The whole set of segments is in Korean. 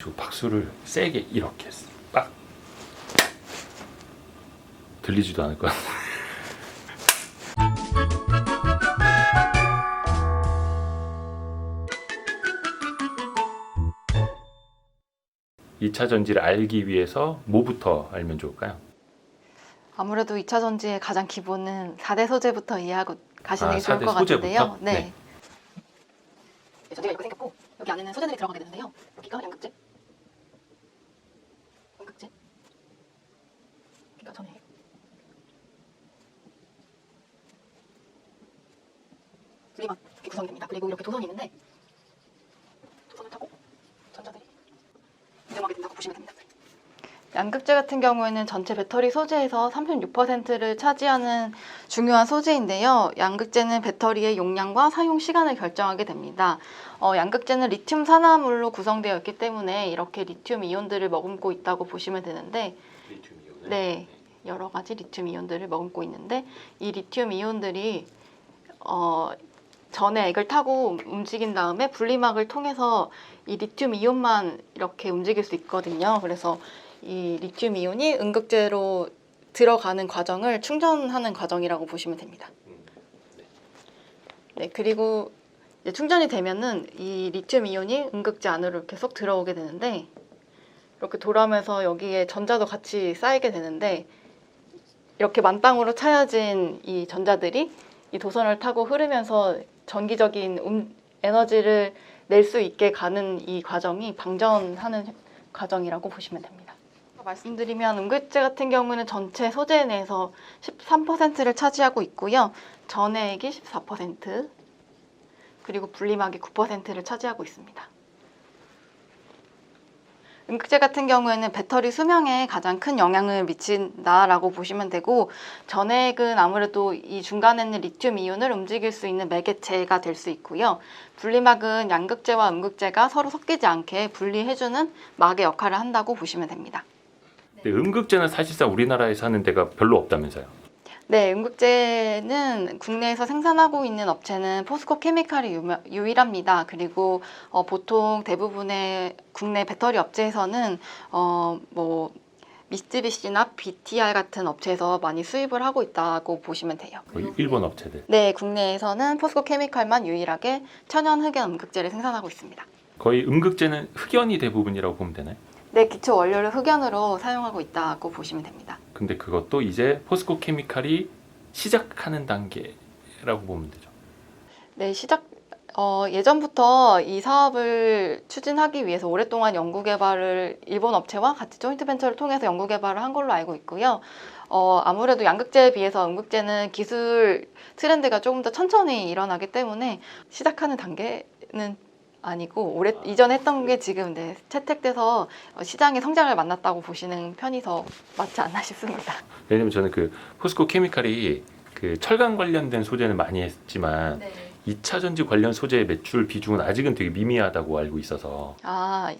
저 박수를 세게 이렇게 했어. 빡. 들리지도 않을 거야. 이차 전지를 알기 위해서 뭐부터 알면 좋을까요? 아무래도 2차 전지의 가장 기본은 4대 소재부터 이해하고 가시는 게 좋을 4대 것 같은데요. 소재부터? 네. 네. 전지가 이렇게 생겼고 여기 안에는 소재들이 들어가게 되는데요. 여기가 양극재, 음극재, 여기가 전해, 분리막 이렇게 구성이 됩니다. 그리고 이렇게 도선이 있는데 도선을 타고 전자들이 이동하게 된다고 보시면 됩니다. 양극재 같은 경우에는 전체 배터리 소재에서 36%를 차지하는 중요한 소재인데요. 양극재는 배터리의 용량과 사용 시간을 결정하게 됩니다. 양극재는 리튬 산화물로 구성되어 있기 때문에 이렇게 리튬 이온들을 머금고 있다고 보시면 되는데, 리튬 이온을? 네, 여러 가지 리튬 이온들을 머금고 있는데 이 리튬 이온들이 전에 액을 타고 움직인 다음에 분리막을 통해서 이 리튬 이온만 이렇게 움직일 수 있거든요. 그래서 이 리튬 이온이 음극재로 들어가는 과정을 충전하는 과정이라고 보시면 됩니다. 네, 그리고 이제 충전이 되면은 이 리튬 이온이 음극재 안으로 이렇게 쏙 들어오게 되는데 이렇게 돌아오면서 여기에 전자도 같이 쌓이게 되는데 이렇게 만땅으로 차여진 이 전자들이 이 도선을 타고 흐르면서 전기적인 에너지를 낼 수 있게 가는 이 과정이 방전하는 과정이라고 보시면 됩니다. 말씀드리면 음극재 같은 경우는 전체 소재 내에서 13%를 차지하고 있고요. 전해액이 14%, 그리고 분리막이 9%를 차지하고 있습니다. 음극재 같은 경우에는 배터리 수명에 가장 큰 영향을 미친다라고 보시면 되고, 전해액은 아무래도 이 중간에 있는 리튬 이온을 움직일 수 있는 매개체가 될 수 있고요. 분리막은 양극재와 음극재가 서로 섞이지 않게 분리해주는 막의 역할을 한다고 보시면 됩니다. 음극재는 사실상 우리나라에서 하는 데가 별로 없다면서요? 네, 음극재는 국내에서 생산하고 있는 업체는 포스코 케미칼이 유일합니다. 그리고 보통 대부분의 국내 배터리 업체에서는 미쓰비시나 BTR 같은 업체에서 많이 수입을 하고 있다고 보시면 돼요. 일본 업체들. 네, 국내에서는 포스코 케미칼만 유일하게 천연 흑연 음극재를 생산하고 있습니다. 거의 음극재는 흑연이 대부분이라고 보면 되나요? 네, 기초 원료를 흑연으로 사용하고 있다고 보시면 됩니다. 근데 그것도 이제 포스코 케미칼이 시작하는 단계라고 보면 되죠. 네, 예전부터 이 사업을 추진하기 위해서 오랫동안 연구개발을 일본 업체와 같이 조인트 벤처를 통해서 연구개발을 한 걸로 알고 있고요. 아무래도 양극재에 비해서 음극재는 기술 트렌드가 조금 더 천천히 일어나기 때문에 시작하는 단계는 아니고 이전에 했던 게 지금 채택돼서 시장의 성장을 만났다고 보시는 편이 더 맞지 않나 싶습니다. 왜냐면 저는 그 포스코 케미칼이 그 철강 관련된 소재는 많이 했지만 네. 2차 전지 관련 소재의 매출 비중은 아직은 되게 미미하다고 알고 있어서.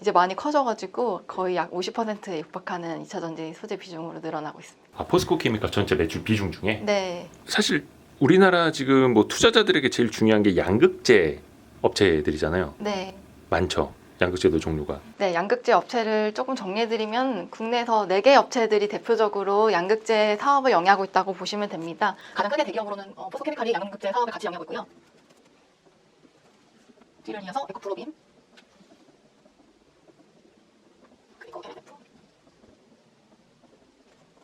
이제 많이 커져가지고 거의 약 50%에 육박하는 2차 전지 소재 비중으로 늘어나고 있습니다. 포스코 케미칼 전체 매출 비중 중에? 네. 사실 우리나라 지금 뭐 투자자들에게 제일 중요한 게 양극재 업체들이잖아요. 네. 많죠. 양극재도 종류가. 네, 양극재 업체를 조금 정리해드리면 국내에서 4개 업체들이 대표적으로 양극재 사업을 영위하고 있다고 보시면 됩니다. 가장 크게 대기업으로는 포스코케미칼이 양극재 사업을 같이 영위하고 있고요. 뒤를 이어서 에코프로빔, 그리고 LF,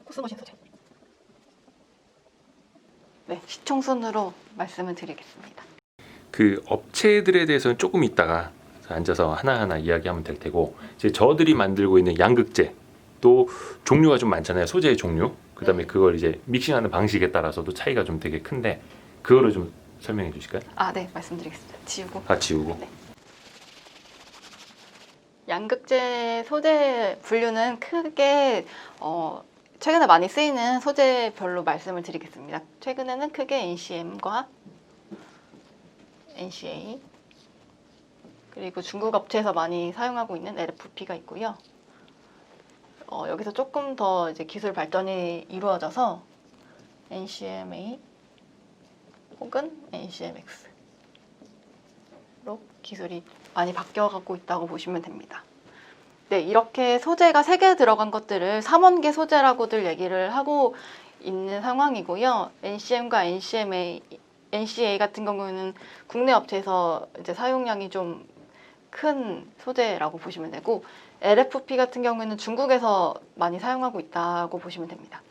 코스모신 소재. 네, 시총순으로 말씀을 드리겠습니다. 그 업체들에 대해서는 조금 있다가 앉아서 하나하나 이야기하면 될 테고, 이제 저들이 만들고 있는 양극재 또 종류가 좀 많잖아요. 소재의 종류. 그다음에 그걸 이제 믹싱하는 방식에 따라서도 차이가 좀 되게 큰데 그거를 좀 설명해 주실까요? 네, 말씀드리겠습니다. 지우고. 지우고. 네. 양극재 소재 분류는 크게 최근에 많이 쓰이는 소재별로 말씀을 드리겠습니다. 최근에는 크게 NCM과 NCA, 그리고 중국 업체에서 많이 사용하고 있는 LFP가 있고요. 여기서 조금 더 이제 기술 발전이 이루어져서 NCMA 혹은 NCMX로 기술이 많이 바뀌어가고 있다고 보시면 됩니다. 네, 이렇게 소재가 3개 들어간 것들을 3원계 소재라고들 얘기를 하고 있는 상황이고요. NCM과 NCA 같은 경우에는 국내 업체에서 이제 사용량이 좀 큰 소재라고 보시면 되고, LFP 같은 경우에는 중국에서 많이 사용하고 있다고 보시면 됩니다.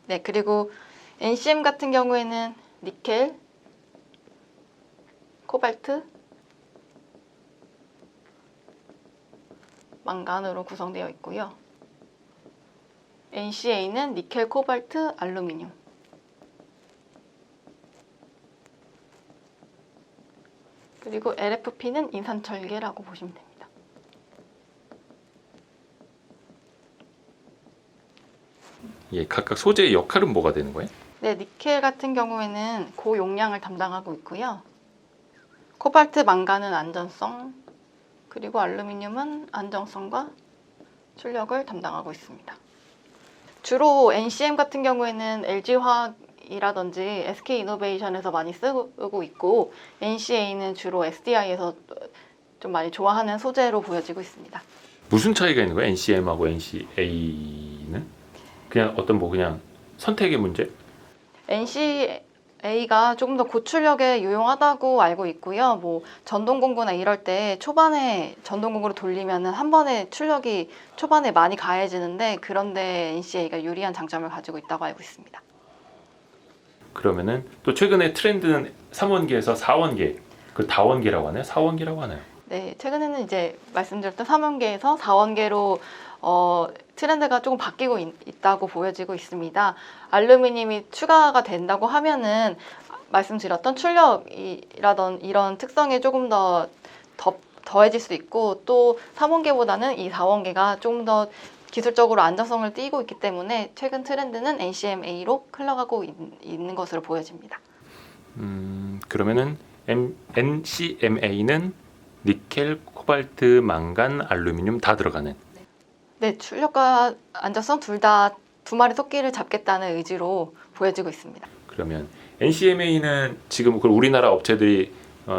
네, 그리고 NCM 같은 경우에는 니켈, 코발트, 망간으로 구성되어 있고요. NCA는 니켈, 코발트, 알루미늄. 그리고 LFP는 인산철계라고 보시면 됩니다. 예, 각각 소재의 역할은 뭐가 되는 거예요? 네, 니켈 같은 경우에는 고용량을 담당하고 있고요. 코발트, 망간은 안전성, 그리고 알루미늄은 안정성과 출력을 담당하고 있습니다. 주로 NCM 같은 경우에는 LG화학이라든지 SK이노베이션에서 많이 쓰고 있고, NCA는 주로 SDI에서 좀 많이 좋아하는 소재로 보여지고 있습니다. 무슨 차이가 있는 거예요? NCM하고 NCA는? 그냥 어떤 뭐 그냥 선택의 문제? NCA가 조금 더 고출력에 유용하다고 알고 있고요. 뭐 전동공구나 이럴 때 초반에 전동공구로 돌리면은 한 번에 출력이 초반에 많이 가해지는데, 그런데 NCA가 유리한 장점을 가지고 있다고 알고 있습니다. 그러면은 또 최근에 트렌드는 3원계에서 4원계, 그 다원계라고 하나요? 4원계라고 하나요? 네, 최근에는 이제 말씀드렸던 3원계에서 4원계로 트렌드가 조금 바뀌고 있다고 보여지고 있습니다. 알루미늄이 추가가 된다고 하면은 말씀드렸던 출력이라던 이런 특성에 조금 더해질 수 있고, 또 3원계보다는 이 4원계가 조금 더 기술적으로 안정성을 띠고 있기 때문에 최근 트렌드는 NCMA로 흘러가고 있는 것으로 보여집니다. 그러면은 NCMA는 니켈, 코발트, 망간, 알루미늄 다 들어가는. 네, 출력과 안정성 둘 다 두 마리 토끼를 잡겠다는 의지로 보여지고 있습니다. 그러면 NCMA는 지금 그 우리나라 업체들이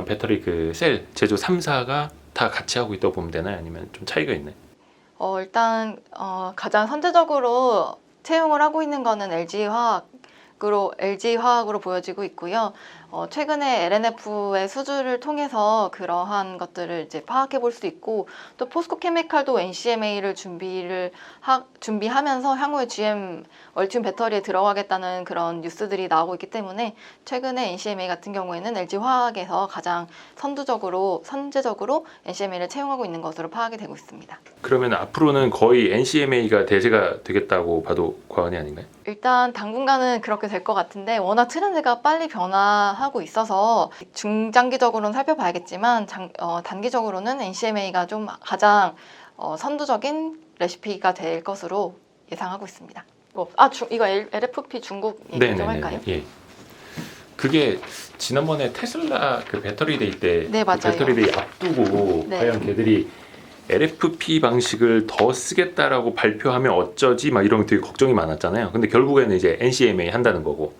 배터리 그 셀 제조 3사가 다 같이 하고 있다고 보면 되나요? 아니면 좀 차이가 있나요? 일단 가장 선제적으로 채용을 하고 있는 거는 LG화학으로 보여지고 있고요. 최근에 LNF의 수주를 통해서 그러한 것들을 이제 파악해 볼 수 있고, 또 포스코케미칼도 NCMA를 준비하면서 향후에 GM 얼티움 배터리에 들어가겠다는 그런 뉴스들이 나오고 있기 때문에, 최근에 NCMA 같은 경우에는 LG화학에서 가장 선제적으로 NCMA를 채용하고 있는 것으로 파악이 되고 있습니다. 그러면 앞으로는 거의 NCMA가 대세가 되겠다고 봐도 과언이 아닌가요? 일단 당분간은 그렇게 될 것 같은데, 워낙 트렌드가 빨리 변화하고 있어서 중장기적으로는 살펴봐야겠지만 단기적으로는 NCMA가 좀 가장 선두적인 레시피가 될 것으로 예상하고 있습니다. 이거 LFP 중국 얘기 좀 할까요? 예. 그게 지난번에 테슬라 그 배터리 데이 때, 네, 맞아요. 그 배터리 데이 앞두고 네. 과연 걔들이 LFP 방식을 더 쓰겠다라고 발표하면 어쩌지 막 이런 되게 걱정이 많았잖아요. 근데 결국에는 이제 NCMA 한다는 거고,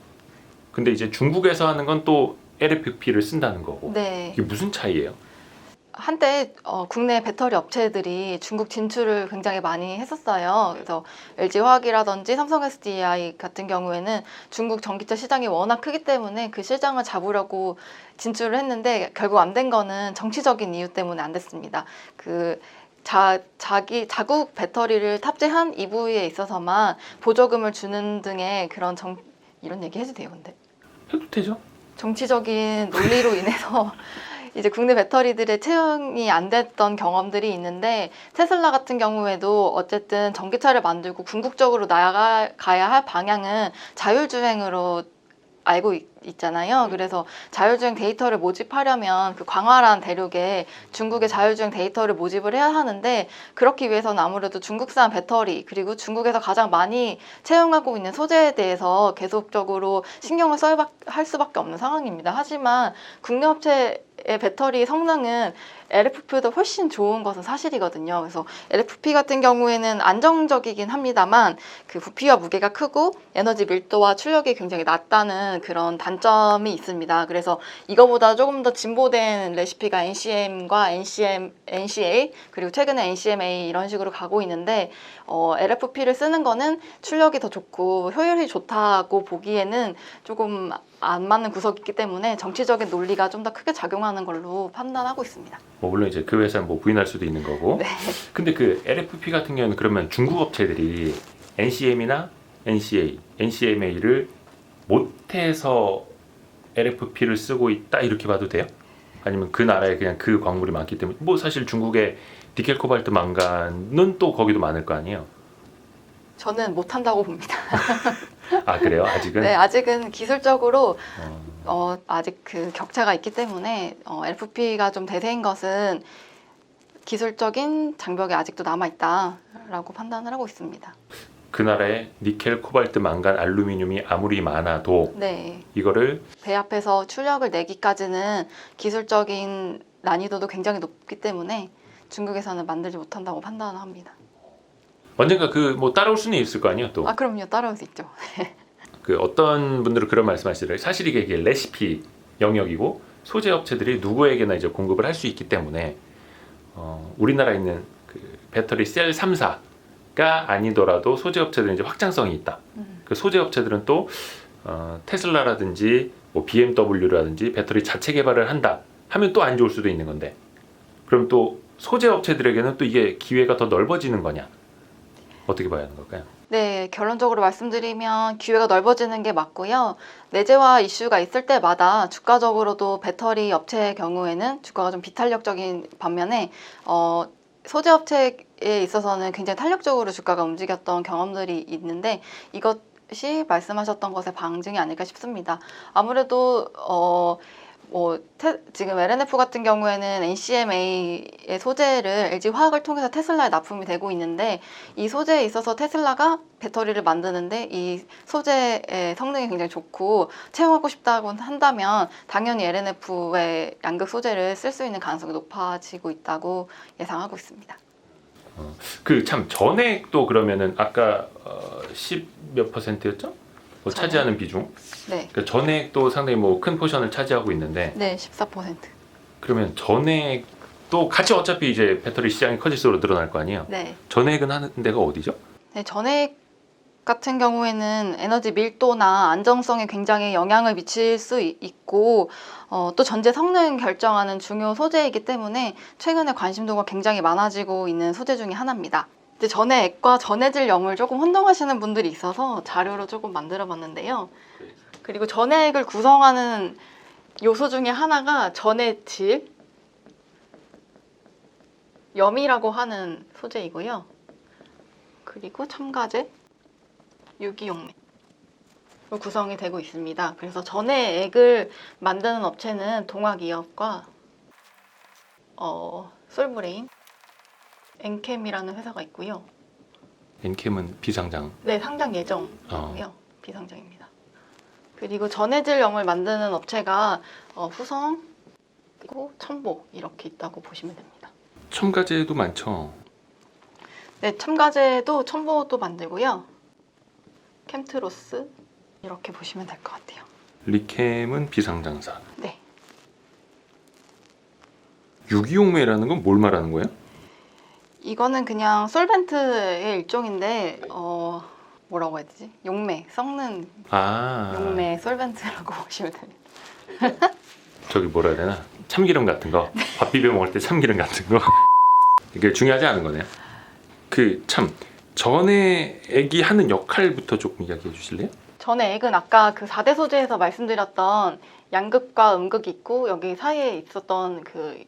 근데 이제 중국에서 하는 건 또 LFP를 쓴다는 거고. 네. 이게 무슨 차이예요? 한때 국내 배터리 업체들이 중국 진출을 굉장히 많이 했었어요. 그래서 LG화학이라든지 삼성 SDI 같은 경우에는 중국 전기차 시장이 워낙 크기 때문에 그 시장을 잡으려고 진출을 했는데, 결국 안 된 거는 정치적인 이유 때문에 안 됐습니다. 자국 배터리를 탑재한 EV에 있어서만 보조금을 주는 등의 그런 이런 얘기 해도 돼요, 근데? 해도 되죠? 정치적인 논리로 인해서 이제 국내 배터리들의 채용이 안 됐던 경험들이 있는데, 테슬라 같은 경우에도 어쨌든 전기차를 만들고 궁극적으로 나아가야 할 방향은 자율주행으로 알고 있잖아요. 그래서 자율주행 데이터를 모집하려면 그 광활한 대륙에 중국의 자율주행 데이터를 모집을 해야 하는데, 그렇기 위해서는 아무래도 중국산 배터리, 그리고 중국에서 가장 많이 채용하고 있는 소재에 대해서 계속적으로 신경을 써야 할 수밖에 없는 상황입니다. 하지만 국내 업체에 배터리 성능은 LFP보다 훨씬 좋은 것은 사실이거든요. 그래서 LFP 같은 경우에는 안정적이긴 합니다만 그 부피와 무게가 크고 에너지 밀도와 출력이 굉장히 낮다는 그런 단점이 있습니다. 그래서 이거보다 조금 더 진보된 레시피가 NCM과 NCA 그리고 최근에 NCMA 이런 식으로 가고 있는데 LFP를 쓰는 거는 출력이 더 좋고 효율이 좋다고 보기에는 조금 안 맞는 구석이 있기 때문에 정치적인 논리가 좀 더 크게 작용하는 걸로 판단하고 있습니다. 뭐 물론 이제 그 회사는 뭐 부인할 수도 있는 거고. 네. 근데 그 LFP 같은 경우는 그러면 중국 업체들이 NCM이나 NCMA를 못해서 LFP를 쓰고 있다 이렇게 봐도 돼요? 아니면 그 나라에 그냥 그 광물이 많기 때문에 뭐 사실 중국의 니켈 코발트 망간은 또 거기도 많을 거 아니에요? 저는 못한다고 봅니다. 아 그래요? 아직은? 네, 아직은 기술적으로 어, 아직 그 격차가 있기 때문에 LFP가 좀 대세인 것은 기술적인 장벽이 아직도 남아있다라고 판단을 하고 있습니다. 그 나라에 니켈 코발트 망간 알루미늄이 아무리 많아도 네, 이거를 배합해서 출력을 내기까지는 기술적인 난이도도 굉장히 높기 때문에 중국에서는 만들지 못한다고 판단합니다. 언젠가 그 뭐 따라올 수는 있을 거 아니에요 또. 아, 그럼요. 따라올 수 있죠. 그 어떤 분들은 그런 말씀하시더라고요. 사실 이게 레시피 영역이고 소재 업체들이 누구에게나 이제 공급을 할 수 있기 때문에 우리나라에 있는 그 배터리 셀 3사가 아니더라도 소재 업체들은 이제 확장성이 있다. 그 소재 업체들은 또 테슬라라든지 뭐 BMW라든지 배터리 자체 개발을 한다 하면 또 안 좋을 수도 있는 건데 그럼 또 소재 업체들에게는 또 이게 기회가 더 넓어지는 거냐? 어떻게 봐야 하는 걸까요? 네, 결론적으로 말씀드리면 기회가 넓어지는 게 맞고요. 내재화 이슈가 있을 때마다 주가적으로도 배터리 업체의 경우에는 주가가 좀 비탄력적인 반면에 소재 업체에 있어서는 굉장히 탄력적으로 주가가 움직였던 경험들이 있는데 이것이 말씀하셨던 것의 방증이 아닐까 싶습니다. 아무래도 지금 LNF 같은 경우에는 NCMA의 소재를 LG화학을 통해서 테슬라에 납품이 되고 있는데 이 소재에 있어서 테슬라가 배터리를 만드는데 이 소재의 성능이 굉장히 좋고 채용하고 싶다고 한다면 당연히 LNF의 양극 소재를 쓸 수 있는 가능성이 높아지고 있다고 예상하고 있습니다. 그 참 전액도 그러면은 아까 10 몇 %였죠? 뭐 전액. 차지하는 비중. 네, 그 전액도 상당히 뭐 큰 포션을 차지하고 있는데 네, 14%. 그러면 전액도 같이 어차피 이제 배터리 시장이 커질수록 늘어날 거 아니에요? 네. 전액은 하는 데가 어디죠? 네, 전액 같은 경우에는 에너지 밀도나 안정성에 굉장히 영향을 미칠 수 있고 또 전제 성능 결정하는 중요 소재이기 때문에 최근에 관심도가 굉장히 많아지고 있는 소재 중에 하나입니다. 근데 전해액과 전해질염을 조금 혼동하시는 분들이 있어서 자료로 조금 만들어 봤는데요. 그리고 전해액을 구성하는 요소 중에 하나가 전해질 염이라고 하는 소재이고요. 그리고 첨가제, 유기용매로 구성이 되고 있습니다. 그래서 전해액을 만드는 업체는 동학이업과 솔브레인, 엔캠이라는 회사가 있고요. 엔캠은 비상장. 네, 상장 예정이고요. 비상장입니다. 그리고 전해질염을 만드는 업체가 후성, 그리고 첨보 이렇게 있다고 보시면 됩니다. 첨가제도 많죠. 네, 첨가제도 첨보도 만들고요. 캠트로스 이렇게 보시면 될 것 같아요. 리캠은 비상장사. 네. 유기용매라는 건 뭘 말하는 거예요? 이거는 그냥 솔벤트의 일종인데 뭐라고 해야 되지? 용매, 썩는 용매 솔벤트라고 보시면 됩니다. 저기 뭐라 해야 되나? 참기름 같은 거. 밥 비벼 먹을 때 참기름 같은 거. 이게 중요하지 않은 거네요. 그 참 전해액이 하는 역할부터 조금 이야기해 주실래요? 전해액은 아까 그 4대 소재에서 말씀드렸던 양극과 음극이 있고 여기 사이에 있었던 그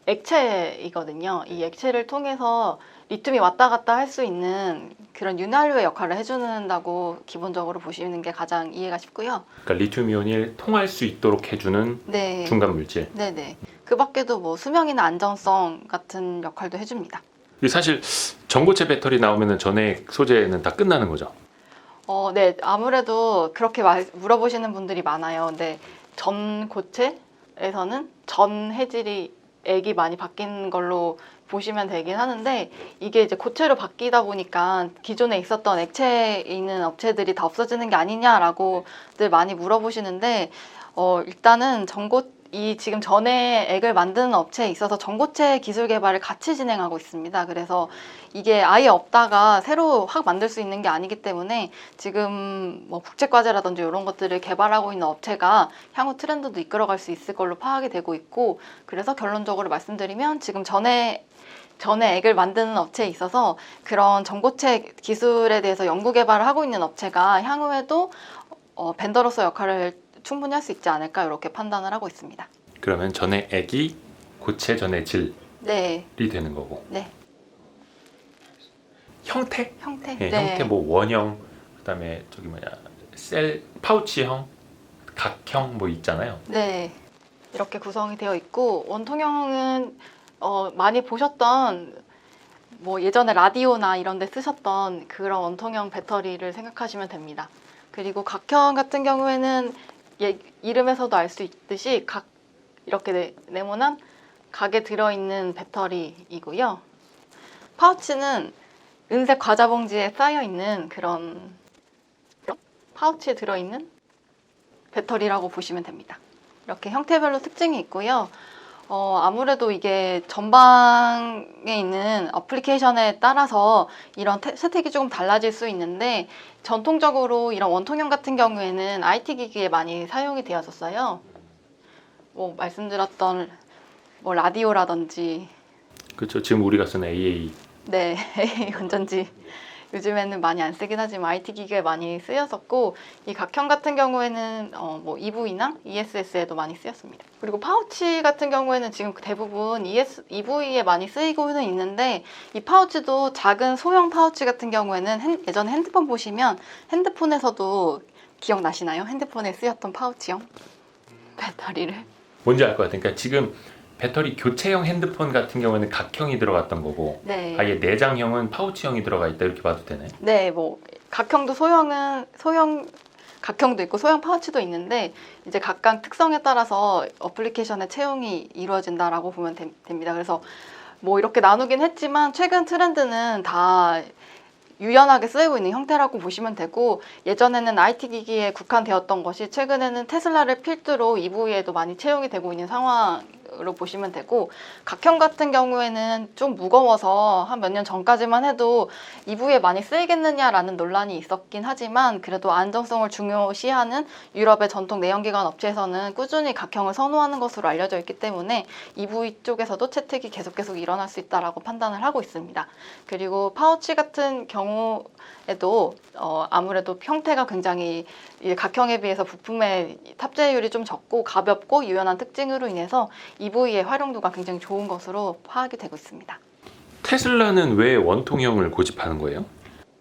액체이거든요. 이 액체를 통해서 리튬이 왔다 갔다 할 수 있는 그런 윤활유의 역할을 해준다고 기본적으로 보시는 게 가장 이해가 쉽고요. 그러니까 리튬 이온이 통할 수 있도록 해주는 네. 중간 물질. 네네. 그 밖에도 뭐 수명이나 안정성 같은 역할도 해줍니다. 사실 전고체 배터리 나오면은 전액 소재는 다 끝나는 거죠. 네. 아무래도 그렇게 물어보시는 분들이 많아요. 근데 전고체 기술에서는 전 해질이 액이 많이 바뀐 걸로 보시면 되긴 하는데, 이게 이제 고체로 바뀌다 보니까 기존에 있었던 액체에 있는 업체들이 다 없어지는 게 아니냐라고들 많이 물어보시는데, 일단은 이 지금 전해 액을 만드는 업체에 있어서 전고체 기술 개발을 같이 진행하고 있습니다. 그래서 이게 아예 없다가 새로 확 만들 수 있는 게 아니기 때문에 지금 뭐 국제과제라든지 이런 것들을 개발하고 있는 업체가 향후 트렌드도 이끌어갈 수 있을 걸로 파악이 되고 있고, 그래서 결론적으로 말씀드리면 지금 전에 액을 만드는 업체에 있어서 그런 전고체 기술에 대해서 연구 개발을 하고 있는 업체가 향후에도 벤더로서 역할을 충분히 할 수 있지 않을까, 이렇게 판단을 하고 있습니다. 그러면 전의 액이 고체 전의 질이 네, 되는 거고. 네. 형태? 형태? 예, 네. 형태 뭐 원형, 그다음에 저기 뭐냐 셀 파우치형, 각형 뭐 있잖아요. 네. 이렇게 구성이 되어 있고, 원통형은 많이 보셨던 뭐 예전에 라디오나 이런 데 쓰셨던 그런 원통형 배터리를 생각하시면 됩니다. 그리고 각형 같은 경우에는 이름에서도 알 수 있듯이 이렇게 네모난 각에 들어있는 배터리이고요. 파우치는 은색 과자 봉지에 쌓여있는 그런 파우치에 들어있는 배터리라고 보시면 됩니다. 이렇게 형태별로 특징이 있고요. 아무래도 이게 전방에 있는 어플리케이션에 따라서 이런 채택이 조금 달라질 수 있는데, 전통적으로 이런 원통형 같은 경우에는 IT 기기에 많이 사용이 되었었어요. 뭐 말씀드렸던 뭐 라디오라든지, 그렇죠. 지금 우리가 쓰는 AA. 네, 건전지 요즘에는 많이 안 쓰긴 하지만 IT 기기에 많이 쓰였었고, 이 각형 같은 경우에는 뭐 EV나 ESS에도 많이 쓰였습니다. 그리고 파우치 같은 경우에는 지금 대부분 EV에 많이 쓰이고는 있는데, 이 파우치도 작은 소형 파우치 같은 경우에는 예전에 핸드폰 보시면 핸드폰에서도 기억나시나요? 핸드폰에 쓰였던 파우치형 배터리를. 뭔지 알 것 같아요. 그러니까 지금 배터리 교체형 핸드폰 같은 경우에는 각형이 들어갔던 거고, 네. 아예 내장형은 파우치형이 들어가 있다 이렇게 봐도 되네. 네, 뭐 각형도 소형 각형도 있고 소형 파우치도 있는데, 이제 각각 특성에 따라서 어플리케이션의 채용이 이루어진다라고 보면 됩니다. 그래서 뭐 이렇게 나누긴 했지만 최근 트렌드는 다 유연하게 쓰이고 있는 형태라고 보시면 되고, 예전에는 IT 기기에 국한되었던 것이 최근에는 테슬라를 필두로 EV에도 많이 채용이 되고 있는 상황으로 보시면 되고, 각형 같은 경우에는 좀 무거워서 한 몇 년 전까지만 해도 EV에 많이 쓰이겠느냐라는 논란이 있었긴 하지만, 그래도 안정성을 중요시하는 유럽의 전통 내연기관 업체에서는 꾸준히 각형을 선호하는 것으로 알려져 있기 때문에 EV 쪽에서도 채택이 계속 일어날 수 있다라고 판단을 하고 있습니다. 그리고 파우치 같은 경우에도 아무래도 형태가 굉장히 각형에 비해서 부품의 탑재율이 좀 적고 가볍고 유연한 특징으로 인해서 EV의 활용도가 굉장히 좋은 것으로 파악이 되고 있습니다. 테슬라는 왜 원통형을 고집하는 거예요?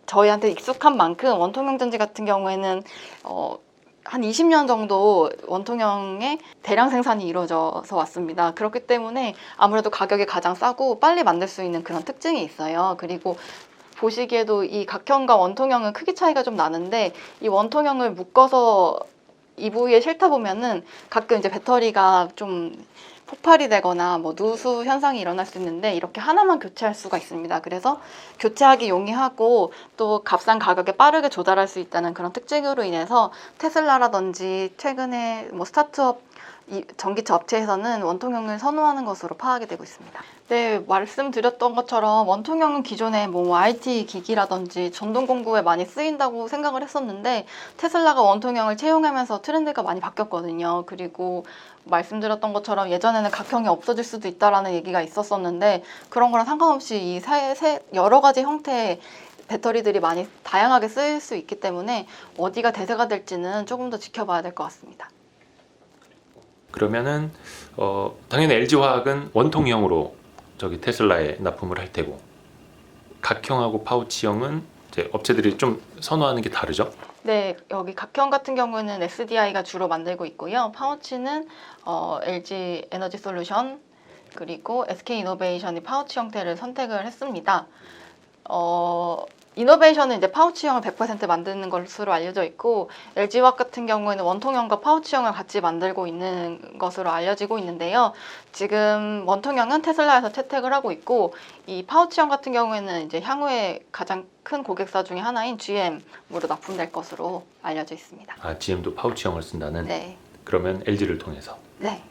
저희한테 익숙한 만큼 원통형 전지 같은 경우에는 한 20년 정도 원통형의 대량 생산이 이루어져서 왔습니다. 그렇기 때문에 아무래도 가격이 가장 싸고 빨리 만들 수 있는 그런 특징이 있어요. 그리고 보시기에도 이 각형과 원통형은 크기 차이가 좀 나는데, 이 원통형을 묶어서 EV에 싣다 보면은 가끔 이제 배터리가 좀 폭발이 되거나 뭐 누수 현상이 일어날 수 있는데, 이렇게 하나만 교체할 수가 있습니다. 그래서 교체하기 용이하고 또 값싼 가격에 빠르게 조달할 수 있다는 그런 특징으로 인해서 테슬라라든지 최근에 뭐 스타트업 전기차 업체에서는 원통형을 선호하는 것으로 파악이 되고 있습니다. 네, 말씀드렸던 것처럼 원통형은 기존에 뭐 IT 기기라든지 전동 공구에 많이 쓰인다고 생각을 했었는데, 테슬라가 원통형을 채용하면서 트렌드가 많이 바뀌었거든요. 그리고 말씀드렸던 것처럼 예전에는 각형이 없어질 수도 있다라는 얘기가 있었었는데, 그런 거랑 상관없이 이 여러 가지 형태의 배터리들이 많이 다양하게 쓰일 수 있기 때문에 어디가 대세가 될지는 조금 더 지켜봐야 될 것 같습니다. 그러면은 당연히 LG화학은 원통형으로 저기 테슬라에 납품을 할 테고, 각형하고 파우치형은 이제 업체들이 좀 선호하는 게 다르죠? 네, 여기 각형 같은 경우에는 SDI가 주로 만들고 있고요. 파우치는 LG 에너지 솔루션 그리고 SK 이노베이션이 파우치 형태를 선택을 했습니다. 이노베이션은 이제 파우치형을 100% 만드는 것으로 알려져 있고 LG화학 같은 경우에는 원통형과 파우치형을 같이 만들고 있는 것으로 알려지고 있는데요. 지금 원통형은 테슬라에서 채택을 하고 있고 이 파우치형 같은 경우에는 이제 향후에 가장 큰 고객사 중에 하나인 GM으로 납품될 것으로 알려져 있습니다. GM도 파우치형을 쓴다는. 네. 그러면 LG를 통해서. 네.